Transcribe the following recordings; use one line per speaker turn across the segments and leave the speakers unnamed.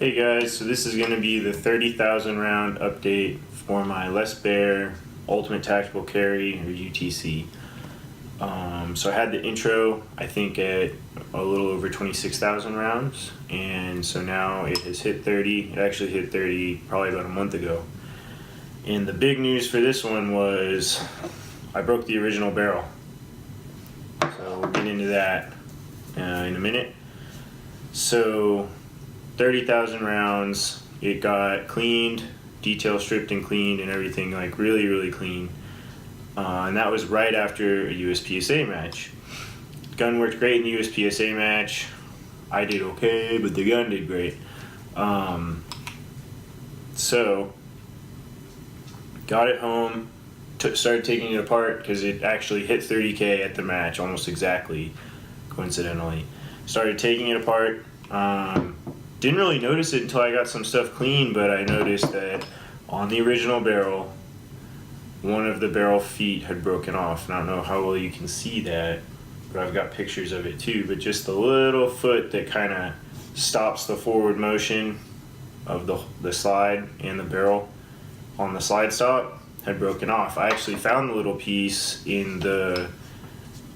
Hey guys, so this is going to be the 30,000 round update for my Baer Ultimate Tactical Carry, or UTC. So I had the intro, I think, at a little over 26,000 rounds, and so now it has hit 30. It actually hit 30 probably about a month ago. And the big news for this one was I broke the original barrel. So we'll get into that in a minute. So 30,000 rounds, it got cleaned, detail stripped and cleaned and everything, like really clean. And that was right after a USPSA match. Gun worked great in the USPSA match. I did okay, but the gun did great. So got it home, started taking it apart because it actually hit 30K at the match, almost exactly, coincidentally. Started taking it apart. Didn't really notice it until I got some stuff clean, but I noticed that on the original barrel, one of the barrel feet had broken off. And I don't know how well you can see that, but I've got pictures of it too. But just the little foot that kind of stops the forward motion of the slide and the barrel on the slide stop had broken off. I actually found the little piece in the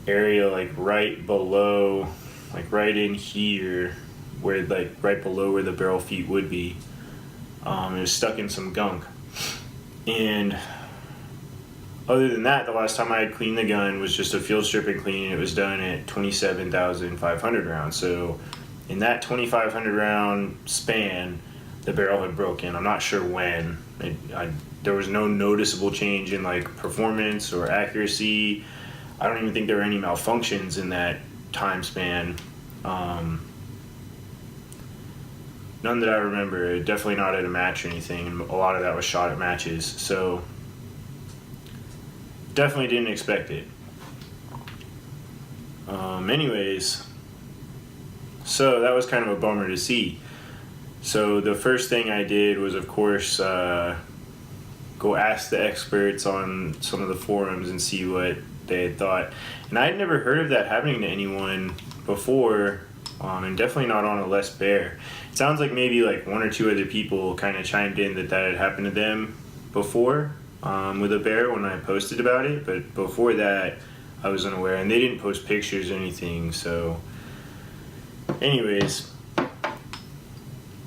area like right below, like right in here, where like right below where the barrel feet would be. It was stuck in some gunk. And other than that, the last time I had cleaned the gun was just a field strip and clean. It was done at 27,500 rounds. So in that 2,500 round span, the barrel had broken. I'm not sure when. There was no noticeable change in like performance or accuracy. I don't even think there were any malfunctions in that time span. None that I remember. Definitely not at a match or anything. And a lot of that was shot at matches. So definitely didn't expect it. Anyways, so that was kind of a bummer to see. So the first thing I did was, of course, go ask the experts on some of the forums and see what they had thought. And I had never heard of that happening to anyone before, and definitely not on a Baer. It sounds like maybe like one or two other people kind of chimed in that had happened to them before with a Baer when I posted about it, but before that I was unaware, and they didn't post pictures or anything. So anyways,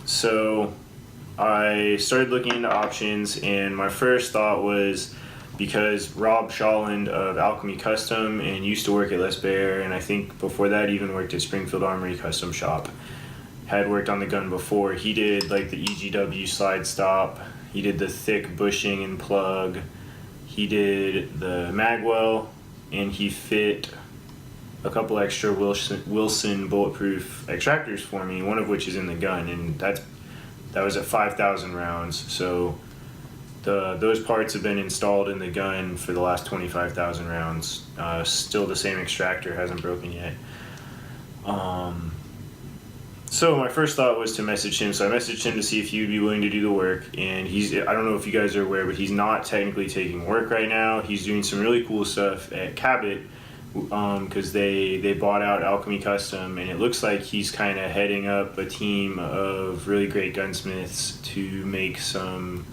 so I started looking into options, and my first thought was, because Rob Sholland of Alchemy Custom and used to work at Baer, and I think before that even worked at Springfield Armory Custom Shop, had worked on the gun before. He did like the EGW slide stop, he did the thick bushing and plug, he did the magwell, and he fit a couple extra Wilson bulletproof extractors for me, one of which is in the gun, and that was at 5,000 rounds. So those parts have been installed in the gun for the last 25,000 rounds. Still the same extractor, hasn't broken yet. So my first thought was to message him. So I messaged him to see if he would be willing to do the work. And I don't know if you guys are aware, but he's not technically taking work right now. He's doing some really cool stuff at Cabot, because they bought out Alchemy Custom, and it looks like he's kind of heading up a team of really great gunsmiths to make some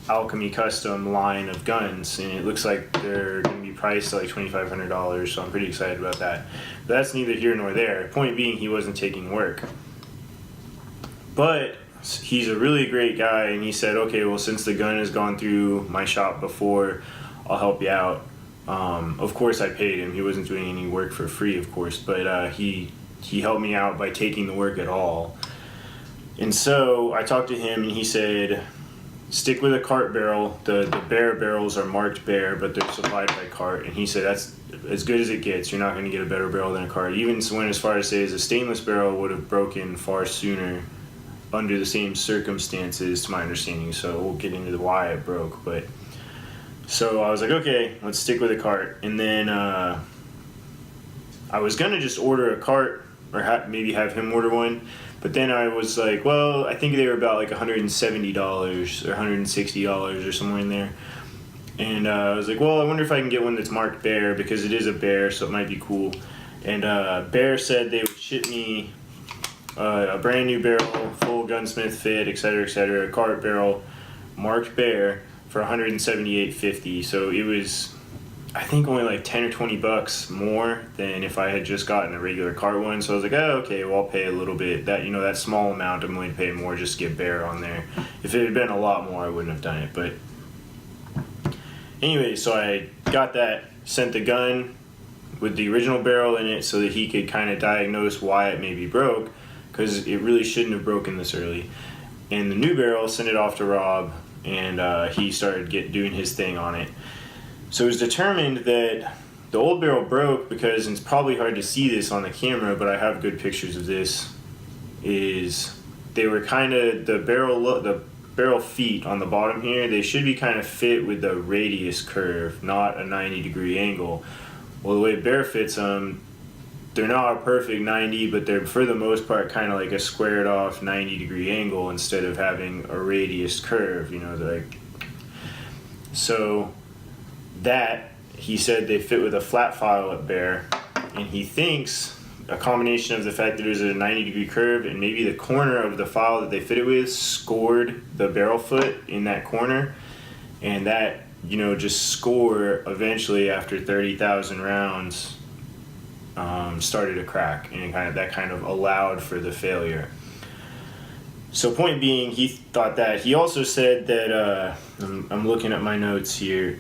Alchemy Custom line of guns, and it looks like they're going to be priced at like $2,500, so I'm pretty excited about that. But that's neither here nor there. Point being, he wasn't taking work. But he's a really great guy, and he said, okay, well, since the gun has gone through my shop before, I'll help you out. Of course I paid him. He wasn't doing any work for free, of course, but he helped me out by taking the work at all. And so I talked to him, and he said, stick with a cart barrel. The Baer barrels are marked Baer, but they're supplied by cart. And he said that's as good as it gets. You're not going to get a better barrel than a cart. Even went as far as say a stainless barrel would have broken far sooner under the same circumstances, to my understanding. So we'll get into why it broke. But so I was like, okay, let's stick with a cart. And then I was going to just order a cart, or maybe have him order one. But then I was like, well, I think they were about like $170 or $160 or somewhere in there. And I was like, well, I wonder if I can get one that's marked Baer, because it is a Baer, so it might be cool. And Baer said they would ship me a brand new barrel, full gunsmith fit, etc., cart barrel, marked Baer for $178.50. So it was, I think, only like 10 or 20 bucks more than if I had just gotten a regular cart one. So I was like, oh, okay, well, I'll pay a little bit. That, you know, that small amount, I'm willing to pay more just to get Baer on there. If it had been a lot more, I wouldn't have done it. But anyway, so I got that, sent the gun with the original barrel in it so that he could kind of diagnose why it maybe broke, because it really shouldn't have broken this early. And the new barrel, sent it off to Rob, and he started doing his thing on it. So it was determined that the old barrel broke because, and it's probably hard to see this on the camera, but I have good pictures of this, is they were kind of, the barrel feet on the bottom here, they should be kind of fit with the radius curve, not a 90-degree angle. Well, the way Baer fits them, they're not a perfect 90, but they're for the most part kind of like a squared off 90-degree angle instead of having a radius curve, you know, like. So that, he said they fit with a flat file at Baer, and he thinks a combination of the fact that it was a 90-degree curve and maybe the corner of the file that they fit it with scored the barrel foot in that corner, and that, you know, just score eventually after 30,000 rounds started to crack, and that kind of allowed for the failure. So point being, he thought that. He also said that, I'm looking at my notes here,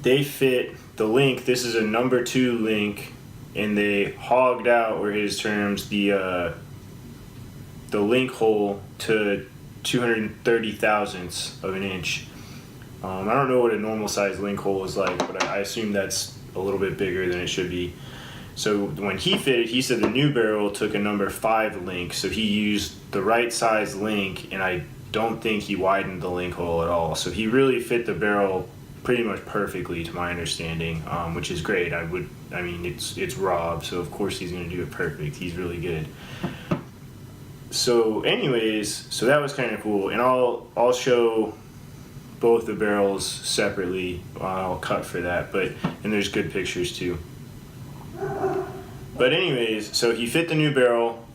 they fit the link, this is a number 2 link, and they hogged out, were his terms, the link hole to 230 thousandths of an inch. I don't know what a normal size link hole is like, but I assume that's a little bit bigger than it should be. So when he fitted, he said the new barrel took a number 5 link, so he used the right size link, and I don't think he widened the link hole at all. So he really fit the barrel pretty much perfectly, to my understanding, which is great. I mean, it's Rob, so of course he's going to do it perfect. He's really good. So anyways, so that was kind of cool, and I'll show both the barrels separately. I'll cut for that, and there's good pictures too. But anyways, so he fit the new barrel,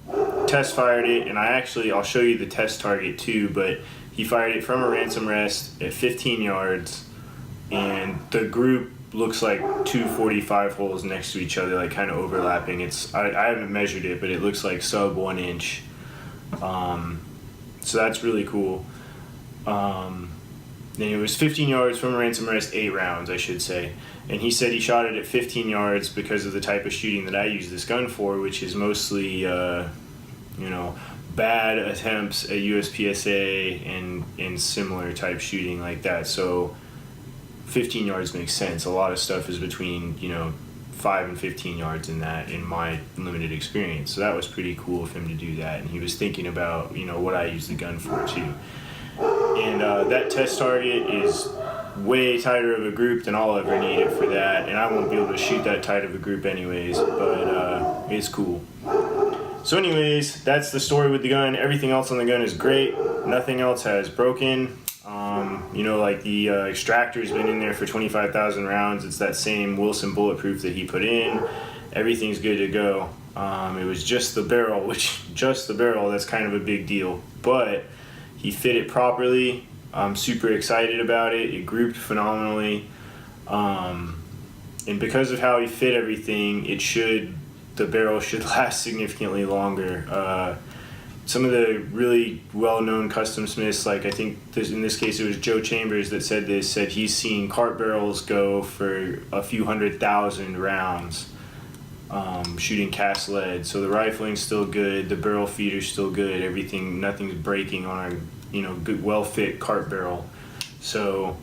test fired it, and I'll show you the test target too, but he fired it from a ransom rest at 15 yards, and the group looks like 245 holes next to each other, like kind of overlapping. I haven't measured it, but it looks like sub 1 inch. So that's really cool. Then it was 15 yards from a ransom rest, 8 rounds, I should say. And he said he shot it at 15 yards because of the type of shooting that I use this gun for, which is mostly, bad attempts at USPSA and similar type shooting like that. So 15 yards makes sense. A lot of stuff is between, 5 and 15 yards in that, in my limited experience. So that was pretty cool of him to do that. And he was thinking about, what I use the gun for too. And that test target is way tighter of a group than I'll ever need it for that, and I won't be able to shoot that tight of a group anyways, but it's cool. So anyways, that's the story with the gun. Everything else on the gun is great. Nothing else has broken. Like the extractor's been in there for 25,000 rounds. It's that same Wilson bulletproof that he put in. Everything's good to go. It was just the barrel, that's kind of a big deal, but he fit it properly. I'm super excited about it. It grouped phenomenally. And because of how he fit everything, the barrel should last significantly longer. Some of the really well-known custom smiths, like I think in this case it was Joe Chambers that said he's seen cart barrels go for a few 100,000 rounds shooting cast lead. So the rifling's still good, the barrel feeder's still good, nothing's breaking on a good, well-fit cart barrel. So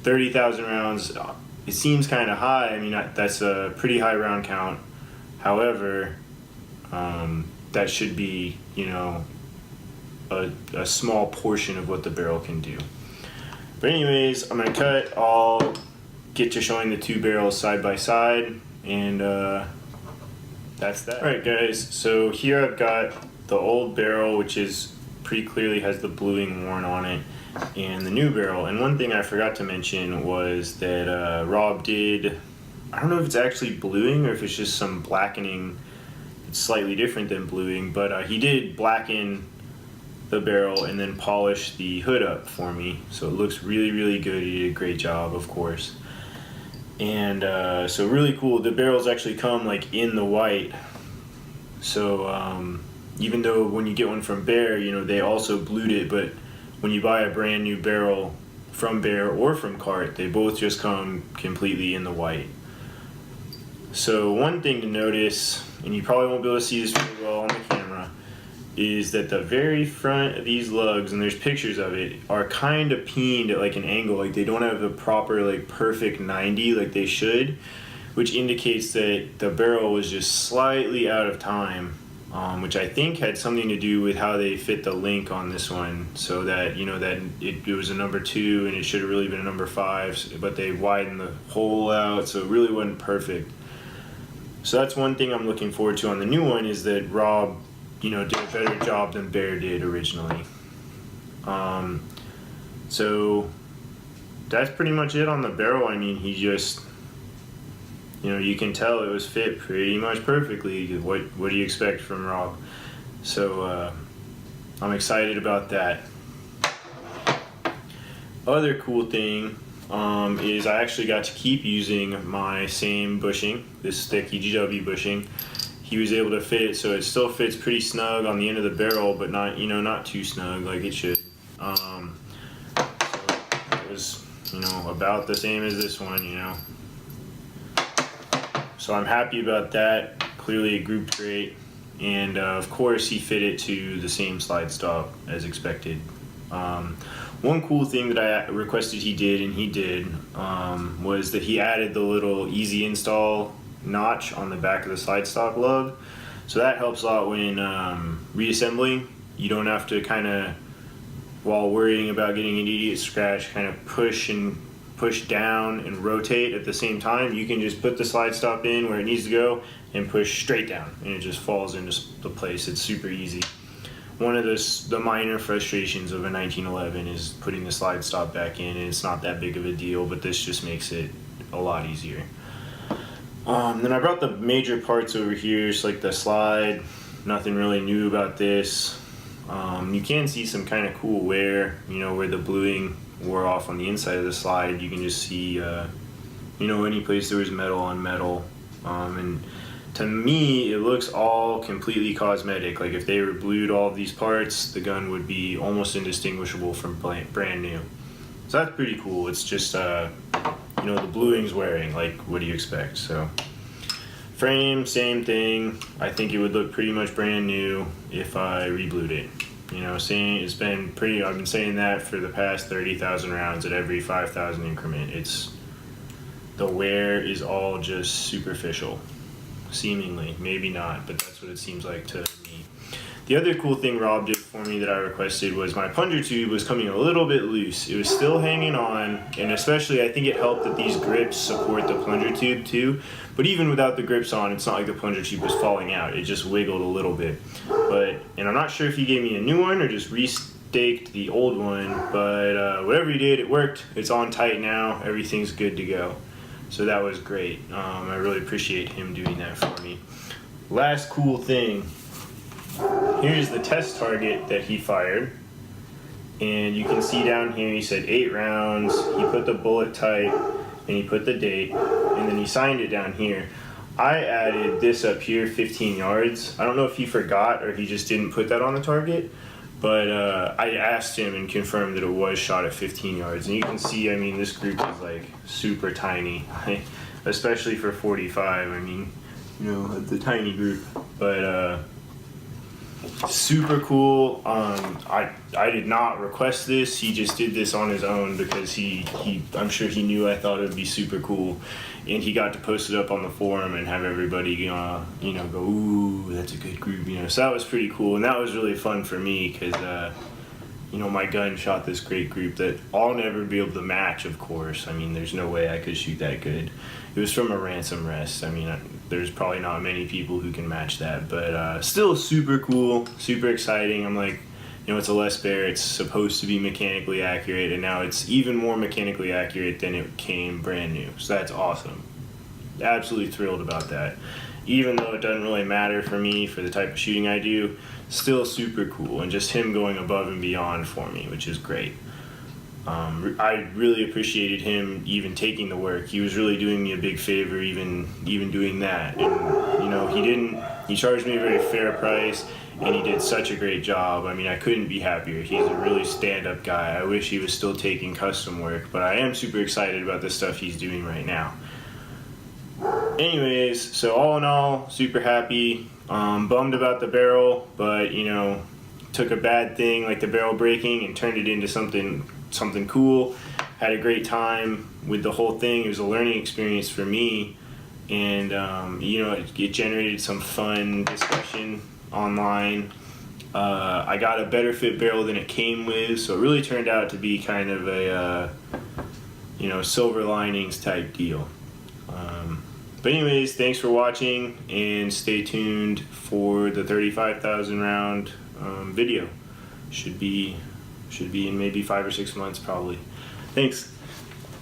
30,000 rounds, it seems kind of high. I mean, that's a pretty high round count. However, that should be, a small portion of what the barrel can do. But anyways, I'm going to cut. I'll get to showing the 2 barrels side by side, and that's that. Alright guys, so here I've got the old barrel, which is pretty clearly has the bluing worn on it, and the new barrel. And one thing I forgot to mention was that Rob did, I don't know if it's actually bluing or if it's just some blackening it's slightly different than bluing, but he did blacken the barrel and then polish the hood up for me, so it looks really, really good. He did a great job, of course. And so really cool. The barrels actually come like in the white, so even though when you get one from Baer, you know, they also blued it, but when you buy a brand new barrel from Baer or from Cart, they both just come completely in the white. So one thing to notice, and you probably won't be able to see this very well on the camera, is that the very front of these lugs, and there's pictures of it, are kind of peened at like an angle. Like they don't have the proper like perfect 90 like they should, which indicates that the barrel was just slightly out of time, which I think had something to do with how they fit the link on this one, so that, you know, that it was a number 2 and it should have really been a number 5, but they widened the hole out, so it really wasn't perfect. So that's one thing I'm looking forward to on the new one, is that Rob, you know, did a better job than Baer did originally. So that's pretty much it on the barrel. I mean, he just, you know, you can tell it was fit pretty much perfectly. What do you expect from Rob? So I'm excited about that. Other cool thing is I actually got to keep using my same bushing, this thick EGW bushing. He was able to fit it, so it still fits pretty snug on the end of the barrel, but not, you know, not too snug like it should. So it was, you know, about the same as this one, you know. So I'm happy about that. Clearly it grouped great, and of course he fit it to the same slide stop as expected. One cool thing that I requested he did, and he did, was that he added the little easy install notch on the back of the slide stop lug. So that helps a lot when reassembling. You don't have to kind of, while worrying about getting an idiot scratch, kind of push down and rotate at the same time. You can just put the slide stop in where it needs to go and push straight down, and it just falls into the place. It's super easy. One of the minor frustrations of a 1911 is putting the slide stop back in, and it's not that big of a deal, but this just makes it a lot easier. Then I brought the major parts over here, just like the slide. Nothing really new about this. You can see some kind of cool wear, you know, where the bluing wore off on the inside of the slide. You can just see, you know, any place there was metal on metal. And to me, it looks all completely cosmetic. Like if they were blued all of these parts, the gun would be almost indistinguishable from brand new. So that's pretty cool. It's just, you know, the bluing's wearing. Like, what do you expect? So frame, same thing. I think it would look pretty much brand new if I reblued it. You know, it's been pretty, I've been saying that for the past 30,000 rounds at every 5,000 increment. The wear is all just superficial. Seemingly, maybe not, but that's what it seems like to me. The other cool thing Rob did for me that I requested was my plunger tube was coming a little bit loose. It was still hanging on, and especially I think it helped that these grips support the plunger tube too. But even without the grips on, it's not like the plunger tube was falling out. It just wiggled a little bit. And I'm not sure if he gave me a new one or just restaked the old one, but whatever he did, it worked. It's on tight now. Everything's good to go. So that was great. I really appreciate him doing that for me. Last cool thing. Here's the test target that he fired. And you can see down here, he said 8 rounds. He put the bullet type, and he put the date, and then he signed it down here. I added this up here, 15 yards. I don't know if he forgot or he just didn't put that on the target. But I asked him and confirmed that it was shot at 15 yards. And you can see, I mean, this group is like super tiny, especially for 45. I mean, you know, it's a tiny group, but super cool. I did not request this. He just did this on his own because I'm sure he knew I thought it would be super cool. And he got to post it up on the forum and have everybody, you know, go, ooh, that's a good group, you know. So that was pretty cool, and that was really fun for me because, you know, my gun shot this great group that I'll never be able to match, of course. I mean, there's no way I could shoot that good. It was from a ransom rest. I mean, there's probably not many people who can match that, but still super cool, super exciting. I'm like, you know, it's a Les Baer, it's supposed to be mechanically accurate, and now it's even more mechanically accurate than it came brand new. So that's awesome. Absolutely thrilled about that. even though it doesn't really matter for me for the type of shooting I do, still super cool, and just him going above and beyond for me, which is great. I really appreciated him even taking the work. He was really doing me a big favor, even doing that. And you know, he charged me a very fair price, and he did such a great job. I mean, I couldn't be happier. He's a really stand-up guy. I wish he was still taking custom work, but I am super excited about the stuff he's doing right now. Anyways, so all in all, super happy. Bummed about the barrel, but you know, took a bad thing like the barrel breaking and turned it into something cool. Had a great time with the whole thing. It was a learning experience for me, and you know, it generated some fun discussion online. I got a better fit barrel than it came with, so it really turned out to be kind of a you know, silver linings type deal. But anyways, thanks for watching, and stay tuned for the 35,000 round video. Should be in maybe 5 or 6 months probably. Thanks.